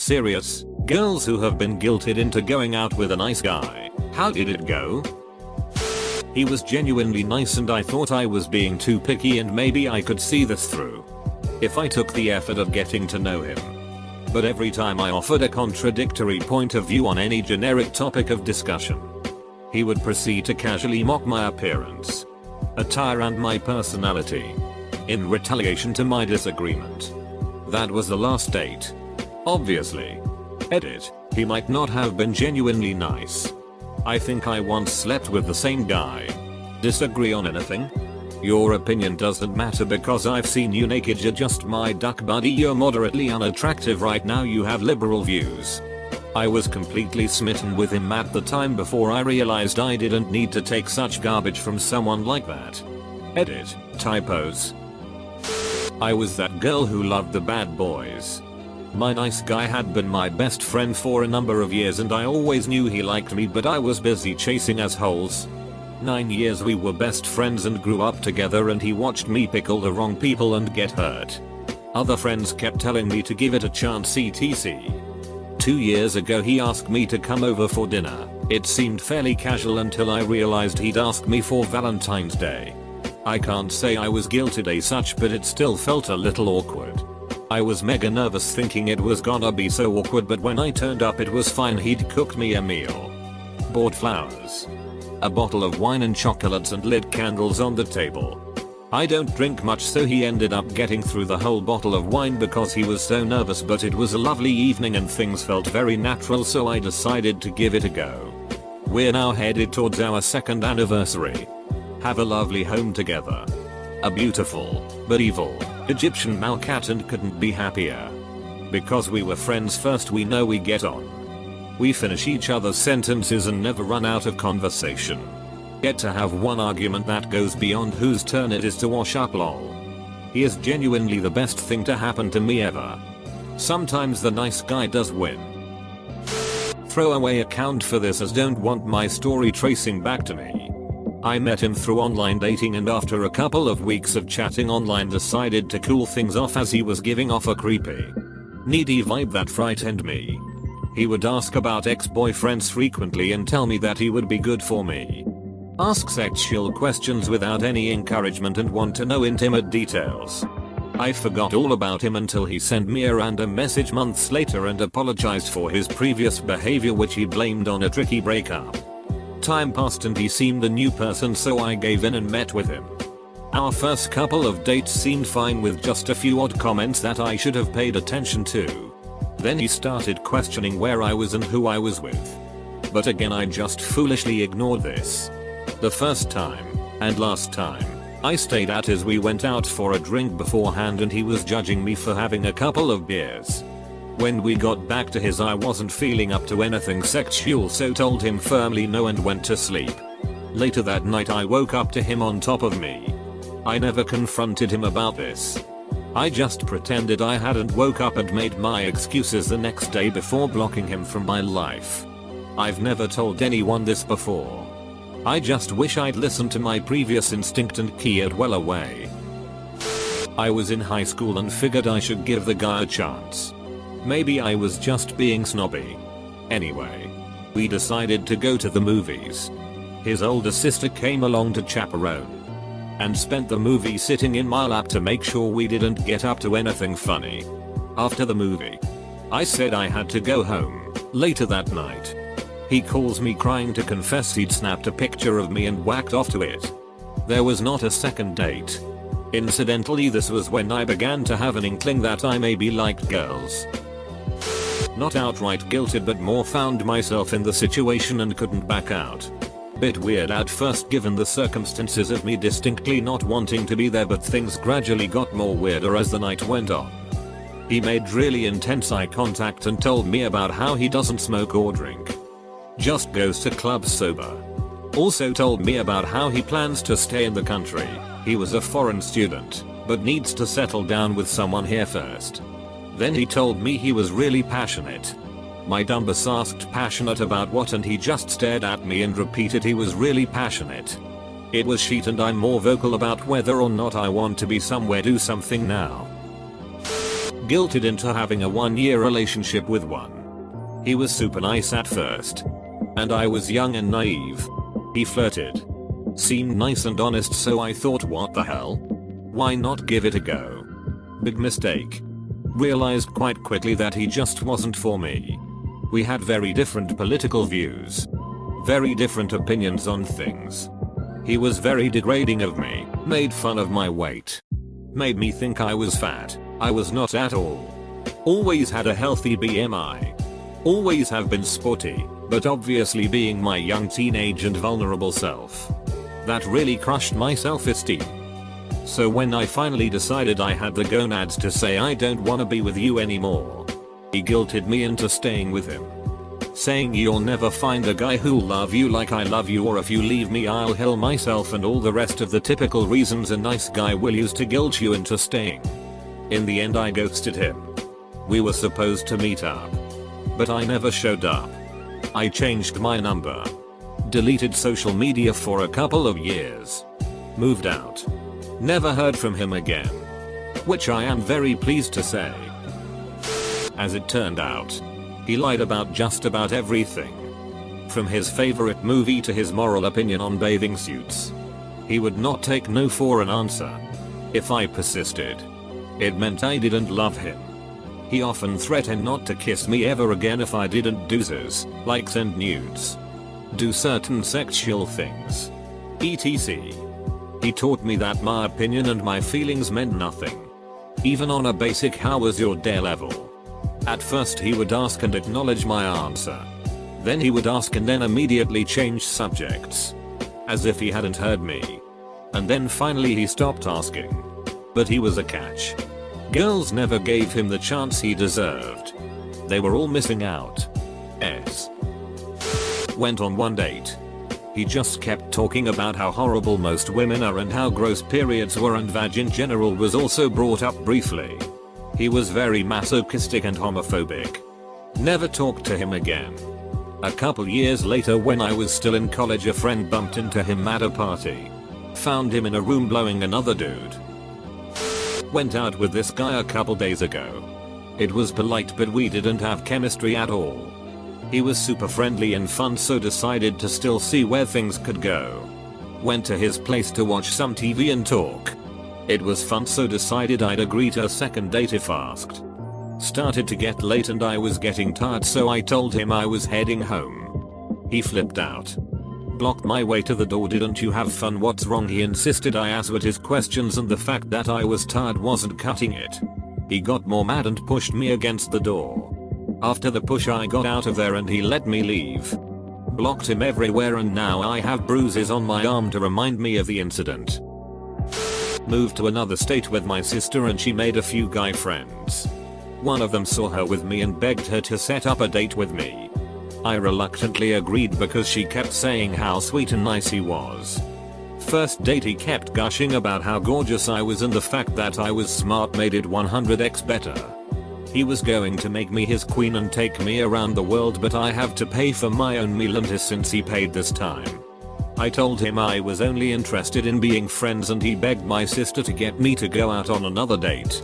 Serious, girls who have been guilted into going out with a nice guy. How did it go? He was genuinely nice and I thought I was being too picky and maybe I could see this through if I took the effort of getting to know him. But every time I offered a contradictory point of view on any generic topic of discussion, he would proceed to casually mock my appearance, attire and my personality in retaliation to my disagreement. That was the last date. Obviously. Edit. He might not have been genuinely nice. I think I once slept with the same guy. Disagree on anything? Your opinion doesn't matter because I've seen you naked. You're just my duck buddy. You're moderately unattractive right now. You have liberal views. I was completely smitten with him at the time before I realized I didn't need to take such garbage from someone like that. Edit. Typos. I was that girl who loved the bad boys. My nice guy had been my best friend for a number of years and I always knew he liked me, but I was busy chasing assholes. 9 years we were best friends and grew up together and he watched me pickle the wrong people and get hurt. Other friends kept telling me to give it a chance etc. 2 years ago he asked me to come over for dinner. It seemed fairly casual until I realized he'd asked me for Valentine's Day. I can't say I was guilted as such, but it still felt a little awkward. I was mega nervous thinking it was gonna be so awkward, but when I turned up it was fine. He'd cooked me a meal, bought flowers, a bottle of wine and chocolates and lit candles on the table. I don't drink much so he ended up getting through the whole bottle of wine because he was so nervous, but it was a lovely evening and things felt very natural, so I decided to give it a go. We're now headed towards our 2nd anniversary. Have a lovely home together. A beautiful, but evil, Egyptian malcat and couldn't be happier. Because we were friends first, we know we get on. We finish each other's sentences and never run out of conversation. Get to have one argument that goes beyond whose turn it is to wash up lol. He is genuinely the best thing to happen to me ever. Sometimes the nice guy does win. Throwaway account for this as don't want my story tracing back to me. I met him through online dating and after a couple of weeks of chatting online decided to cool things off as he was giving off a creepy, needy vibe that frightened me. He would ask about ex-boyfriends frequently and tell me that he would be good for me. Ask sexual questions without any encouragement and want to know intimate details. I forgot all about him until he sent me a random message months later and apologized for his previous behavior, which he blamed on a tricky breakup. Time passed and he seemed a new person, so I gave in and met with him. Our first couple of dates seemed fine with just a few odd comments that I should have paid attention to. Then he started questioning where I was and who I was with. But again I just foolishly ignored this. The first time, and last time, I stayed at his. We went out for a drink beforehand and he was judging me for having a couple of beers. When we got back to his, I wasn't feeling up to anything sexual, so told him firmly no and went to sleep. Later that night I woke up to him on top of me. I never confronted him about this. I just pretended I hadn't woke up and made my excuses the next day before blocking him from my life. I've never told anyone this before. I just wish I'd listened to my previous instinct and keyed well away. I was in high school and figured I should give the guy a chance. Maybe I was just being snobby. Anyway, we decided to go to the movies. His older sister came along to chaperone and spent the movie sitting in my lap to make sure we didn't get up to anything funny. After the movie, I said I had to go home. Later that night, he calls me crying to confess he'd snapped a picture of me and whacked off to it. There was not a second date. Incidentally, this was when I began to have an inkling that I maybe liked girls. Not outright guilted, but more found myself in the situation and couldn't back out. Bit weird at first given the circumstances of me distinctly not wanting to be there, but things gradually got more weirder as the night went on. He made really intense eye contact and told me about how he doesn't smoke or drink. Just goes to clubs sober. Also told me about how he plans to stay in the country. He was a foreign student, but needs to settle down with someone here first. Then he told me he was really passionate. My dumb ass asked passionate about what, and he just stared at me and repeated he was really passionate. It was shit, and I'm more vocal about whether or not I want to be somewhere. Do something now. Guilted into having a 1-year relationship with one. He was super nice at first. And I was young and naive. He flirted. Seemed nice and honest, so I thought, what the hell? Why not give it a go? Big mistake. Realized quite quickly that he just wasn't for me. We had very different political views. Very different opinions on things. He was very degrading of me, made fun of my weight. Made me think I was fat. I was not at all. Always had a healthy BMI. Always have been sporty, but obviously being my young teenage and vulnerable self. That really crushed my self-esteem. So when I finally decided I had the gonads to say I don't wanna be with you anymore, he guilted me into staying with him. Saying you'll never find a guy who'll love you like I love you, or if you leave me I'll kill myself, and all the rest of the typical reasons a nice guy will use to guilt you into staying. In the end I ghosted him. We were supposed to meet up. But I never showed up. I changed my number. Deleted social media for a couple of years. Moved out. Never heard from him again. Which I am very pleased to say. As it turned out, he lied about just about everything. From his favorite movie to his moral opinion on bathing suits. He would not take no for an answer. If I persisted, it meant I didn't love him. He often threatened not to kiss me ever again if I didn't do this, like send nudes. Do certain sexual things. etc. He taught me that my opinion and my feelings meant nothing. Even on a basic how was your day level. At first he would ask and acknowledge my answer. Then he would ask and then immediately change subjects. As if he hadn't heard me. And then finally he stopped asking. But he was a catch. Girls never gave him the chance he deserved. They were all missing out. Went on one date. He just kept talking about how horrible most women are and how gross periods were, and vag in general was also brought up briefly. He was very masochistic and homophobic. Never talked to him again. A couple years later, when I was still in college, a friend bumped into him at a party. Found him in a room blowing another dude. Went out with this guy a couple days ago. It was polite, but we didn't have chemistry at all. He was super friendly and fun, so decided to still see where things could go. Went to his place to watch some TV and talk. It was fun, so decided I'd agree to a second date if asked. Started to get late and I was getting tired, so I told him I was heading home. He flipped out. Blocked my way to the door. Didn't you have fun? What's wrong? He insisted I answered his questions, and the fact that I was tired wasn't cutting it. He got more mad and pushed me against the door. After the push I got out of there and he let me leave. Blocked him everywhere, and now I have bruises on my arm to remind me of the incident. Moved to another state with my sister and she made a few guy friends. One of them saw her with me and begged her to set up a date with me. I reluctantly agreed because she kept saying how sweet and nice he was. First date he kept gushing about how gorgeous I was and the fact that I was smart made it 100x better. He was going to make me his queen and take me around the world, but I have to pay for my own meal and his since he paid this time. I told him I was only interested in being friends and he begged my sister to get me to go out on another date.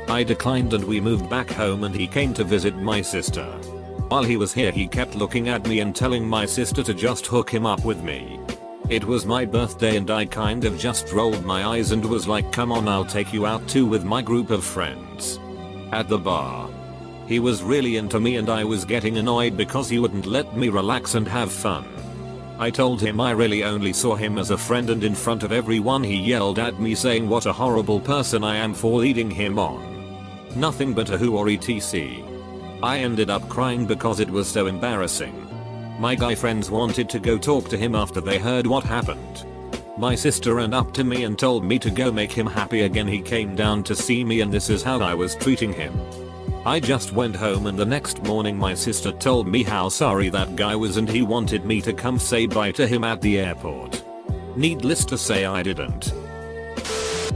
I declined and we moved back home and he came to visit my sister. While he was here he kept looking at me and telling my sister to just hook him up with me. It was my birthday and I kind of just rolled my eyes and was like, come on, I'll take you out too with my group of friends. At the bar. He was really into me and I was getting annoyed because he wouldn't let me relax and have fun. I told him I really only saw him as a friend, and in front of everyone he yelled at me saying what a horrible person I am for leading him on. Nothing but a who or etc. I ended up crying because it was so embarrassing. My guy friends wanted to go talk to him after they heard what happened. My sister ran up to me and told me to go make him happy again. He came down to see me and this is how I was treating him. I just went home and the next morning my sister told me how sorry that guy was and he wanted me to come say bye to him at the airport. Needless to say I didn't.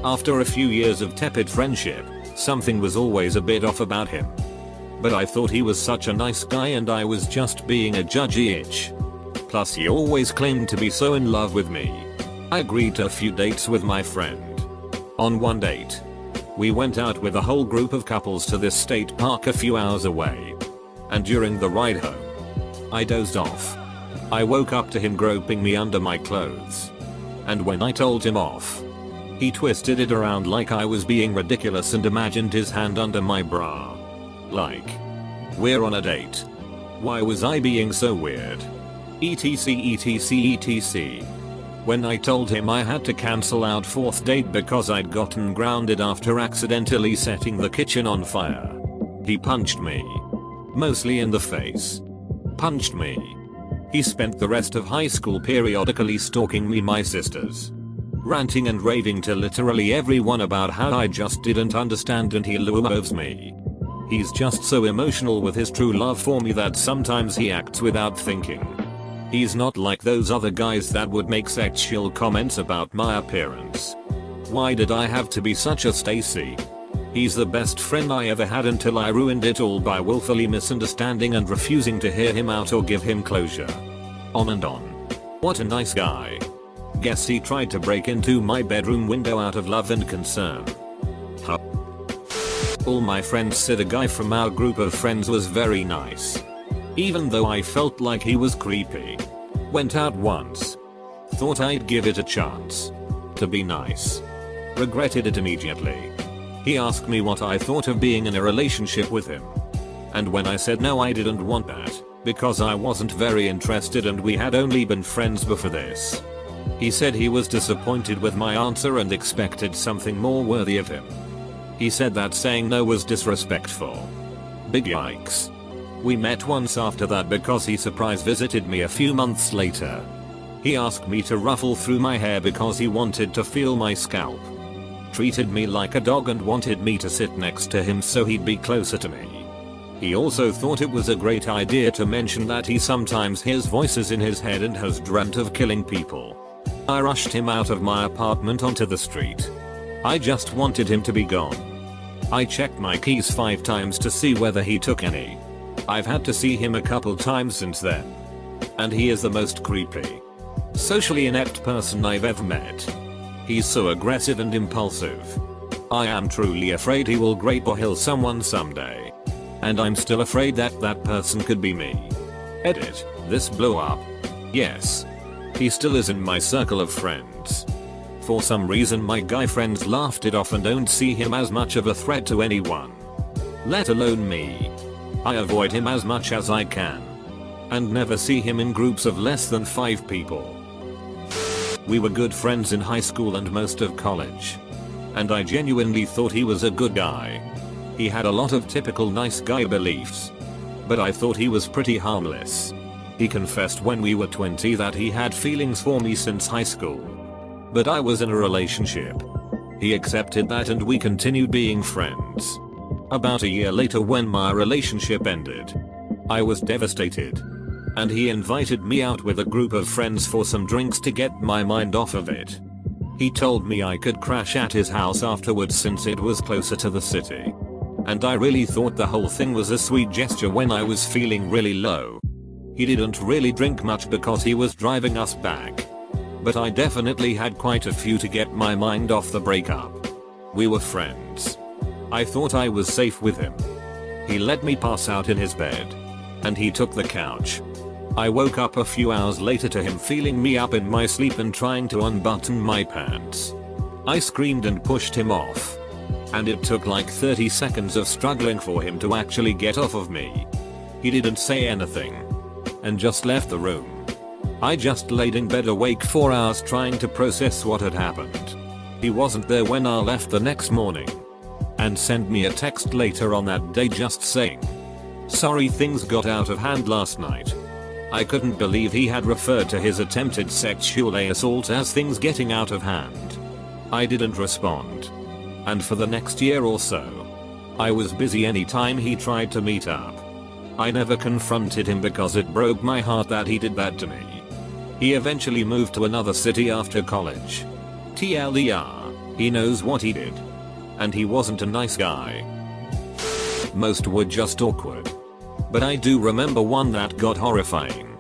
After a few years of tepid friendship, something was always a bit off about him. But I thought he was such a nice guy and I was just being a judgy itch. Plus he always claimed to be so in love with me. I agreed to a few dates with my friend. On one date, We went out with a whole group of couples to this state park a few hours away. And during the ride home, I dozed off. I woke up to him groping me under my clothes. And when I told him off, he twisted it around like I was being ridiculous and imagined his hand under my bra. Like, we're on a date. Why was I being so weird? etc. When I told him I had to cancel our 4th date because I'd gotten grounded after accidentally setting the kitchen on fire, he punched me. Mostly in the face. Punched me. He spent the rest of high school periodically stalking me, my sisters, ranting and raving to literally everyone about how I just didn't understand and he loves me. He's just so emotional with his true love for me that sometimes he acts without thinking. He's not like those other guys that would make sexual comments about my appearance. Why did I have to be such a Stacy? He's the best friend I ever had until I ruined it all by willfully misunderstanding and refusing to hear him out or give him closure. On and on. What a nice guy. Guess he tried to break into my bedroom window out of love and concern. Huh. All my friends said a guy from our group of friends was very nice. Even though I felt like he was creepy. Went out once. Thought I'd give it a chance. To be nice. Regretted it immediately. He asked me what I thought of being in a relationship with him. And when I said no, I didn't want that, because I wasn't very interested and we had only been friends before this, he said he was disappointed with my answer and expected something more worthy of him. He said that saying no was disrespectful. Big yikes. We met once after that because he surprise visited me a few months later. He asked me to ruffle through my hair because he wanted to feel my scalp. Treated me like a dog and wanted me to sit next to him so he'd be closer to me. He also thought it was a great idea to mention that he sometimes hears voices in his head and has dreamt of killing people. I rushed him out of my apartment onto the street. I just wanted him to be gone. I checked my keys 5 times to see whether he took any. I've had to see him a couple times since then. And he is the most creepy, socially inept person I've ever met. He's so aggressive and impulsive. I am truly afraid he will grape or kill someone someday. And I'm still afraid that that person could be me. Edit. This blew up. Yes. He still is in my circle of friends. For some reason my guy friends laughed it off and don't see him as much of a threat to anyone, let alone me. I avoid him as much as I can. And never see him in groups of less than 5 people. We were good friends in high school and most of college. And I genuinely thought he was a good guy. He had a lot of typical nice guy beliefs. But I thought he was pretty harmless. He confessed when we were 20 that he had feelings for me since high school. But I was in a relationship. He accepted that and we continued being friends. About a year later when my relationship ended, I was devastated. And he invited me out with a group of friends for some drinks to get my mind off of it. He told me I could crash at his house afterwards since it was closer to the city. And I really thought the whole thing was a sweet gesture when I was feeling really low. He didn't really drink much because he was driving us back. But I definitely had quite a few to get my mind off the breakup. We were friends. I thought I was safe with him. He let me pass out in his bed. And he took the couch. I woke up a few hours later to him feeling me up in my sleep and trying to unbutton my pants. I screamed and pushed him off. And it took like 30 seconds of struggling for him to actually get off of me. He didn't say anything. And just left the room. I just laid in bed awake for hours trying to process what had happened. He wasn't there when I left the next morning. And sent me a text later on that day just saying, "Sorry, things got out of hand last night." I couldn't believe he had referred to his attempted sexual assault as things getting out of hand. I didn't respond. And for the next year or so, I was busy anytime he tried to meet up. I never confronted him because it broke my heart that he did that to me. He eventually moved to another city after college. TLDR, he knows what he did. And he wasn't a nice guy. Most were just awkward. But I do remember one that got horrifying.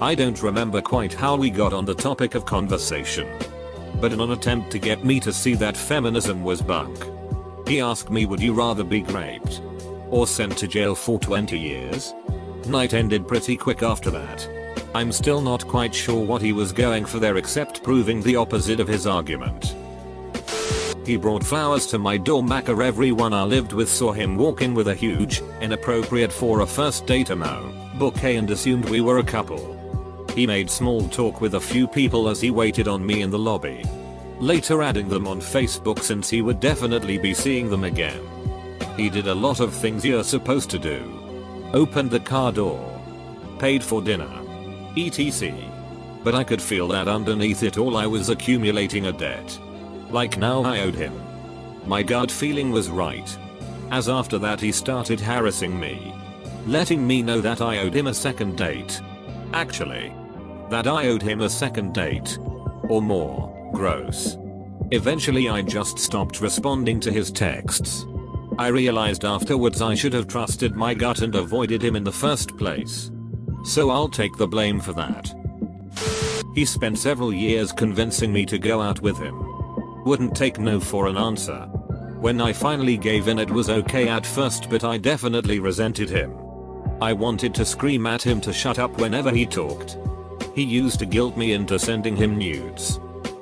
I don't remember quite how we got on the topic of conversation. But in an attempt to get me to see that feminism was bunk, He asked me, would you rather be raped or sent to jail for 20 years? Night ended pretty quick after that. I'm still not quite sure what he was going for there except proving the opposite of his argument. He brought flowers to my door. Everyone I lived with saw him walk in with a huge, inappropriate for a first date bouquet and assumed we were a couple. He made small talk with a few people as he waited on me in the lobby, later adding them on Facebook since he would definitely be seeing them again. He did a lot of things you're supposed to do. Opened the car door, paid for dinner, etc. But I could feel that underneath it all I was accumulating a debt. Like now I owed him. My gut feeling was right, as after that he started harassing me, letting me know that I owed him a second date. Actually, that I owed him a second date. Or more. Gross. Eventually I just stopped responding to his texts. I realized afterwards I should have trusted my gut and avoided him in the first place. So I'll take the blame for that. He spent several years convincing me to go out with him. Wouldn't take no for an answer. When I finally gave in it was okay at first, but I definitely resented him. I wanted to scream at him to shut up whenever he talked. He used to guilt me into sending him nudes.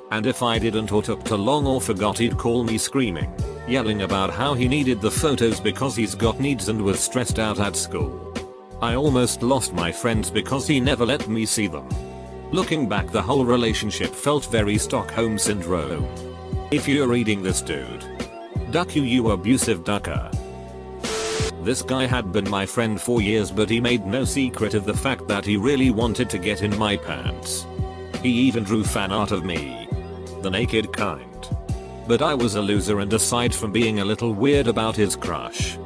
And if I didn't or took too long or forgot, he'd call me screaming, yelling about how he needed the photos because he's got needs and was stressed out at school. I almost lost my friends because he never let me see them. Looking back, the whole relationship felt very Stockholm Syndrome. If you're reading this, dude, duck you abusive ducker. This guy had been my friend for years, but he made no secret of the fact that he really wanted to get in my pants. He even drew fan art of me, the naked kind. But I was a loser, and aside from being a little weird about his crush,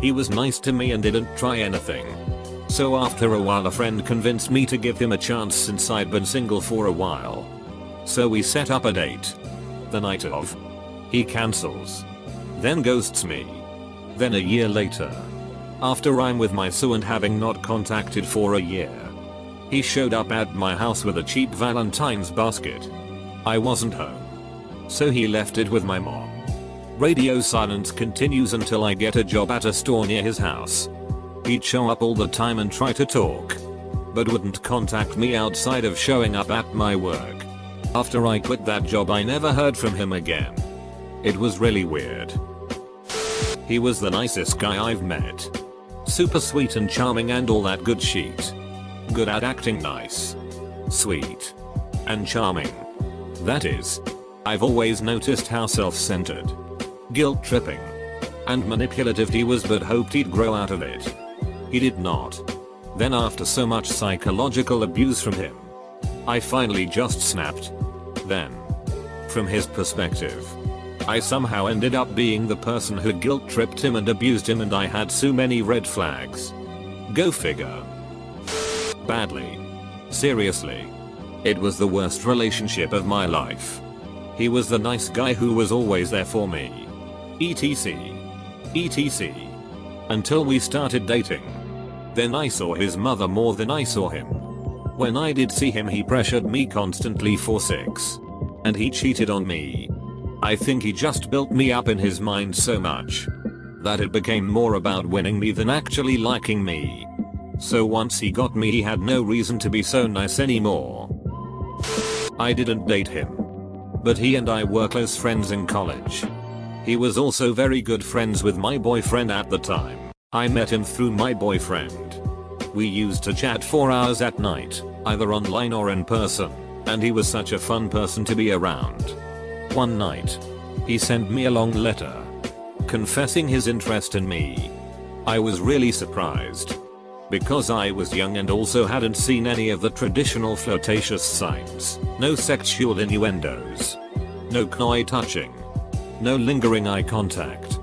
he was nice to me and didn't try anything. So after a while a friend convinced me to give him a chance since I'd been single for a while. So we set up a date. The night of. He cancels. Then ghosts me. Then a year later, after I'm with my Sue and having not contacted for a year, he showed up at my house with a cheap Valentine's basket. I wasn't home, so he left it with my mom. Radio silence continues until I get a job at a store near his house. He'd show up all the time and try to talk, but wouldn't contact me outside of showing up at my work. After I quit that job I never heard from him again. It was really weird. He was the nicest guy I've met. Super sweet and charming and all that good shit. Good at acting nice, sweet, and charming. That is, I've always noticed how self-centered, guilt-tripping, and manipulative he was, but hoped he'd grow out of it. He did not. Then after so much psychological abuse from him, I finally just snapped. Then, from his perspective, I somehow ended up being the person who guilt-tripped him and abused him, and I had so many red flags. Go figure. Badly. Seriously. It was the worst relationship of my life. He was the nice guy who was always there for me. etc. etc. Until we started dating. Then I saw his mother more than I saw him. When I did see him he pressured me constantly for sex. And he cheated on me. I think he just built me up in his mind so much that it became more about winning me than actually liking me. So once he got me he had no reason to be so nice anymore. I didn't date him, but he and I were close friends in college. He was also very good friends with my boyfriend at the time. I met him through my boyfriend. We used to chat for hours at night, either online or in person, and he was such a fun person to be around. One night, he sent me a long letter confessing his interest in me. I was really surprised, because I was young and also hadn't seen any of the traditional flirtatious signs. No sexual innuendos, no coy touching, no lingering eye contact.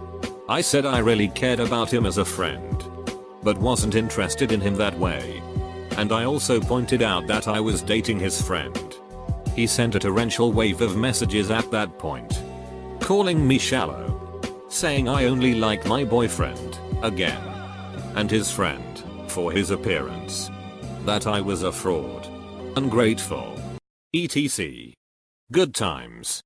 I said I really cared about him as a friend, but wasn't interested in him that way. And I also pointed out that I was dating his friend. He sent a torrential wave of messages at that point, calling me shallow, saying I only like my boyfriend, again, and his friend, for his appearance, that I was a fraud, ungrateful, etc. Good times.